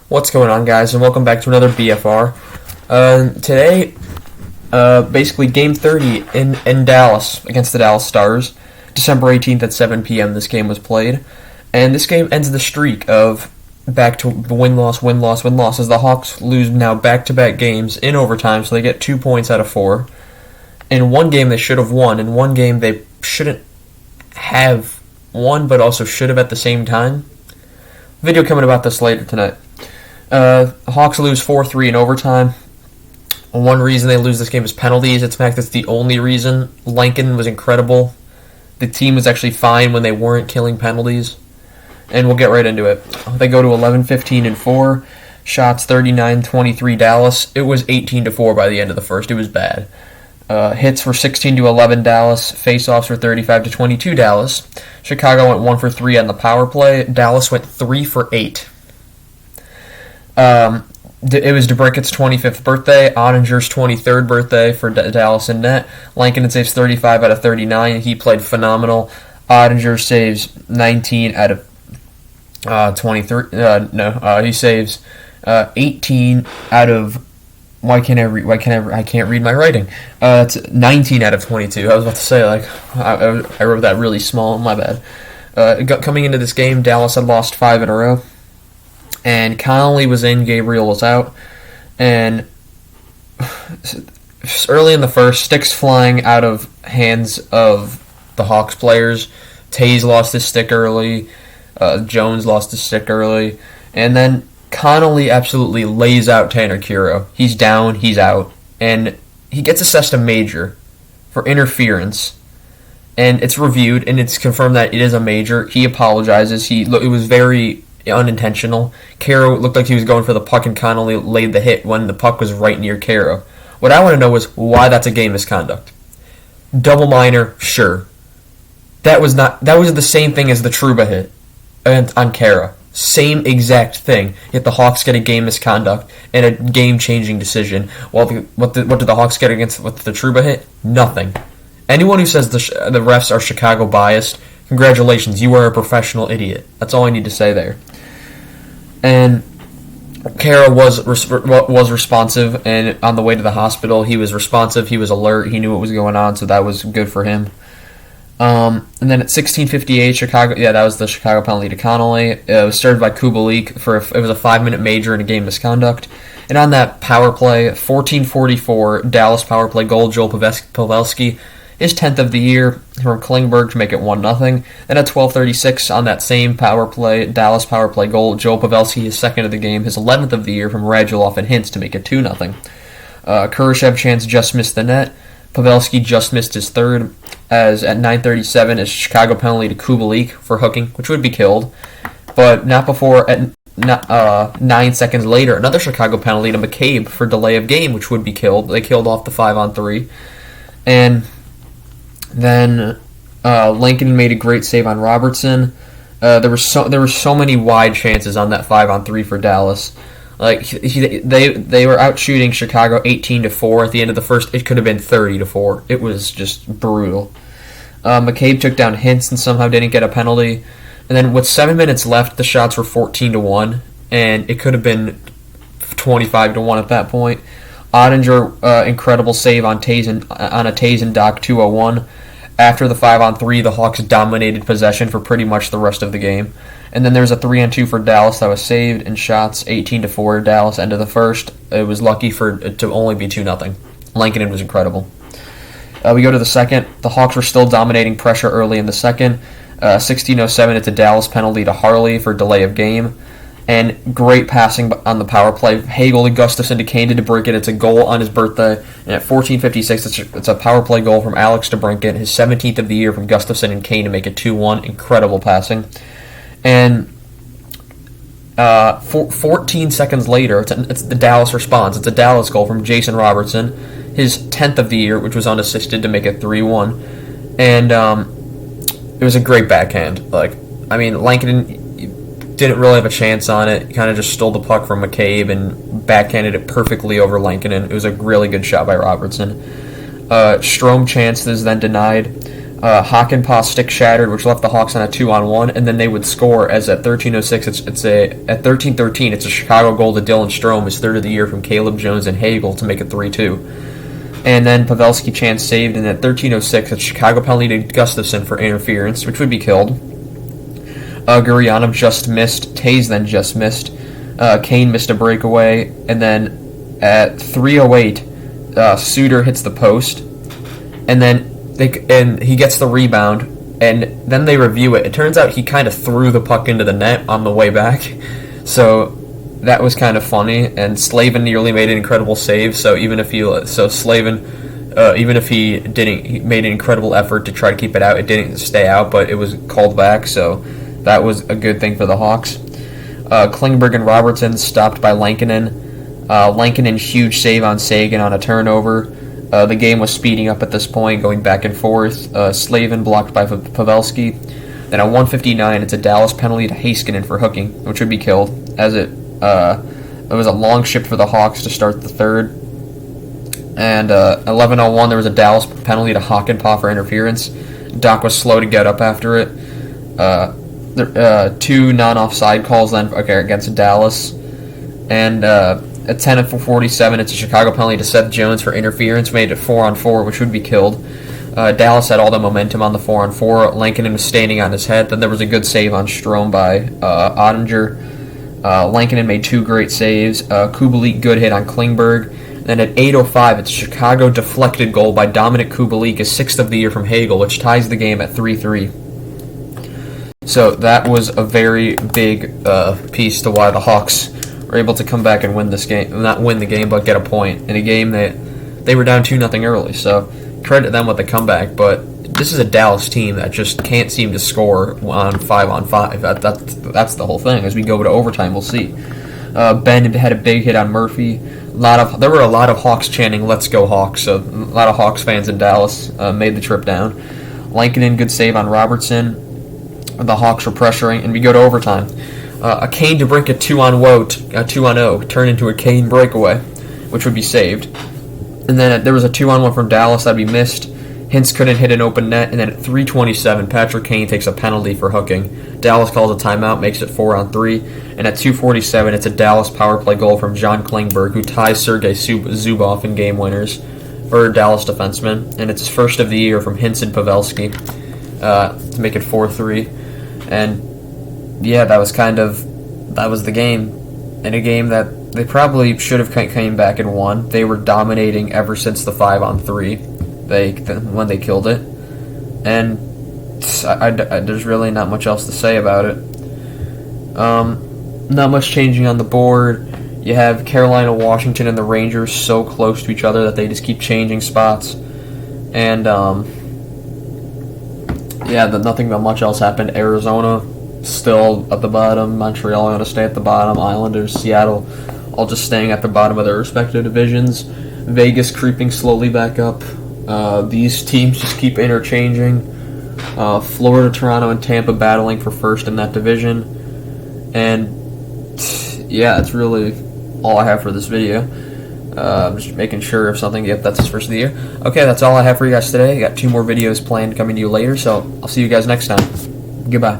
What's going on, guys, and welcome back to another BFR. Today, basically Game 30 in Dallas against the Dallas Stars. December 18th at 7 p.m. this game was played. And this game ends the streak of back to win-loss, win-loss, win-loss, as the Hawks lose now back-to-back games in overtime, so they get 2 points out of 4. In one game they should have won, in one game they shouldn't have won, but also should have at the same time. Video coming about this later tonight. Hawks lose 4-3 in overtime. One reason they lose this game is penalties. In fact, that's the only reason. Lincoln was incredible. The team was actually fine when they weren't killing penalties. And we'll get right into it. They go to 11-15-4. Shots 39-23 Dallas. It was 18-4 by the end of the first. It was bad. Hits were 16-11 Dallas. Faceoffs were 35-22 Dallas. Chicago went 1 for 3 on the power play. Dallas went 3 for 8. It was DeBricket's 25th birthday, Ottinger's 23rd birthday for Dallas in net. Lincoln saves 35 out of 39. He played phenomenal. Ottinger saves 19 out of 23. He saves 18 out of. I can't read my writing. It's 19 out of 22. I was about to say, I wrote that really small. My bad. Coming into this game, Dallas had lost 5 in a row. And Connolly was in, Gabriel was out. And early in the first, sticks flying out of hands of the Hawks players. Taze lost his stick early. Jones lost his stick early. And then Connolly absolutely lays out Tanner Kuro. He's down, he's out. And he gets assessed a major for interference. And it's reviewed, and it's confirmed that it is a major. He apologizes. It was very unintentional. Kuro looked like he was going for the puck, and Connolly laid the hit when the puck was right near Kuro. What I want to know is why that's a game misconduct. Double minor, sure. That was the same thing as the Trouba hit on Kuro. Same exact thing. Yet the Hawks get a game misconduct and a game-changing decision. What did the Hawks get with the Trouba hit? Nothing. Anyone who says the refs are Chicago biased, congratulations, you are a professional idiot. That's all I need to say there. And Kara was responsive, and on the way to the hospital, he was responsive, he was alert, he knew what was going on, so that was good for him. And then at 16:58, Chicago, that was the Chicago penalty to Connolly. It was served by Kubalik it was a 5-minute major and a game misconduct. And on that power play, 14:44, Dallas power play goal, Joel Pavelski, his 10th of the year from Klingberg to make it 1-0. Then at 12:36 on that same power play, Dallas power play goal, Joel Pavelski, his 2nd of the game, his 11th of the year from Radulov and Hintz to make it 2-0. Kurashev chance just missed the net. Pavelski just missed his 3rd. As at 9:37 is Chicago penalty to Kubalik for hooking, which would be killed, but not before at 9 seconds later another Chicago penalty to McCabe for delay of game, which would be killed. They killed off the 5-on-3, and then Lincoln made a great save on Robertson. There were so many wide chances on that 5-on-3 for Dallas. They were out shooting Chicago 18-4 at the end of the first. It could have been 30-4. It was just brutal. McCabe took down Hintz and somehow didn't get a penalty. And then with 7 minutes left, the shots were 14-1, and it could have been 25-1 at that point. Ottinger, incredible save on a Taze and Doc 201. After the 5-on-3, the Hawks dominated possession for pretty much the rest of the game. And then there's a 3-on-2 for Dallas that was saved, and shots 18-4 Dallas end of the first. It was lucky for it to only be 2-0. Lincoln was incredible. We go to the second. The Hawks were still dominating pressure early in the second. 16:07, it's a Dallas penalty to Harley for delay of game. And great passing on the power play. Hagel to Gustafson to Kane to DeBrincat. It's a goal on his birthday. And at 14:56, it's a power play goal from Alex DeBrincat, his 17th of the year from Gustafson and Kane to make it 2-1. Incredible passing. And 14 seconds later, it's the Dallas response. It's a Dallas goal from Jason Robertson, his 10th of the year, which was unassisted to make it 3-1. And it was a great backhand. Lincoln didn't really have a chance on it. Kind of just stole the puck from McCabe and backhanded it perfectly over Lincoln. And it was a really good shot by Robertson. Strome chance is then denied. Hakanpää stick shattered, which left the Hawks on a 2-on-1, and then they would score as at 13:06. At 13:13. It's a Chicago goal to Dylan Strome, his third of the year from Caleb Jones and Hagel to make it 3-2. And then Pavelski chance saved, and at 13:06, it's Chicago penalty to Gustafsson for interference, which would be killed. Gurianov just missed. Tays then just missed. Kane missed a breakaway, and then at 3:08, Suter hits the post, and then he gets the rebound, and then they review it. It turns out he kind of threw the puck into the net on the way back, so that was kind of funny. And Slavin nearly made an incredible save. So even if he didn't, he made an incredible effort to try to keep it out. It didn't stay out, but it was called back. So that was a good thing for the Hawks. Klingberg and Robertson stopped by Lankinen. Lankinen huge save on Sagan on a turnover. The game was speeding up at this point, going back and forth. Slavin blocked by Pavelski. Then at 1:59, it's a Dallas penalty to Heiskanen for hooking, which would be killed, as it was a long shift for the Hawks to start the third. And 11:01, there was a Dallas penalty to Hakanpää for interference. Doc was slow to get up after it. Two non-offside calls then against Dallas. And at 10:47, it's a Chicago penalty to Seth Jones for interference, made it 4-on-4, which would be killed. Dallas had all the momentum on the 4-on-4. Lankinen was standing on his head. Then there was a good save on Strome by Ottinger. Lankinen made two great saves. Kubalik, good hit on Klingberg. Then at 8:05, it's a Chicago deflected goal by Dominic Kubalik, his sixth of the year from Hagel, which ties the game at 3-3. So that was a very big piece to why the Hawks were able to come back and win this game. Not win the game, but get a point in a game that they were down 2-0 early. So credit them with the comeback. But this is a Dallas team that just can't seem to score on 5-on-5. That's the whole thing. As we go to overtime, we'll see. Ben had a big hit on Murphy. There were a lot of Hawks chanting "Let's go Hawks." So a lot of Hawks fans in Dallas made the trip down. Lankinen, good save on Robertson. The Hawks were pressuring, and we go to overtime. A Kane to break a 2-on-0 turned into a Kane breakaway, which would be saved. And then there was a 2-on-1 from Dallas that'd be missed. Hintz couldn't hit an open net, and then at 3:27, Patrick Kane takes a penalty for hooking. Dallas calls a timeout, makes it 4-on-3, and at 2:47, it's a Dallas power play goal from John Klingberg, who ties Sergei Zubov in game winners for Dallas defenseman, and it's his first of the year from Hintz and Pavelski to make it 4-3. And yeah, that was the game, in a game that they probably should have came back and won. They were dominating ever since the 5-on-3. When they killed it, and there's really not much else to say about it. Not much changing on the board. You have Carolina, Washington, and the Rangers so close to each other that they just keep changing spots, and nothing much else happened. Arizona still at the bottom. Montreal going to stay at the bottom. Islanders, Seattle, all just staying at the bottom of their respective divisions. Vegas creeping slowly back up. These teams just keep interchanging. Florida, Toronto, and Tampa battling for first in that division. And yeah, that's really all I have for this video. I'm just making sure of something. Yep, that's his first of the year. Okay, that's all I have for you guys today. I got 2 more videos planned coming to you later, so I'll see you guys next time. Goodbye.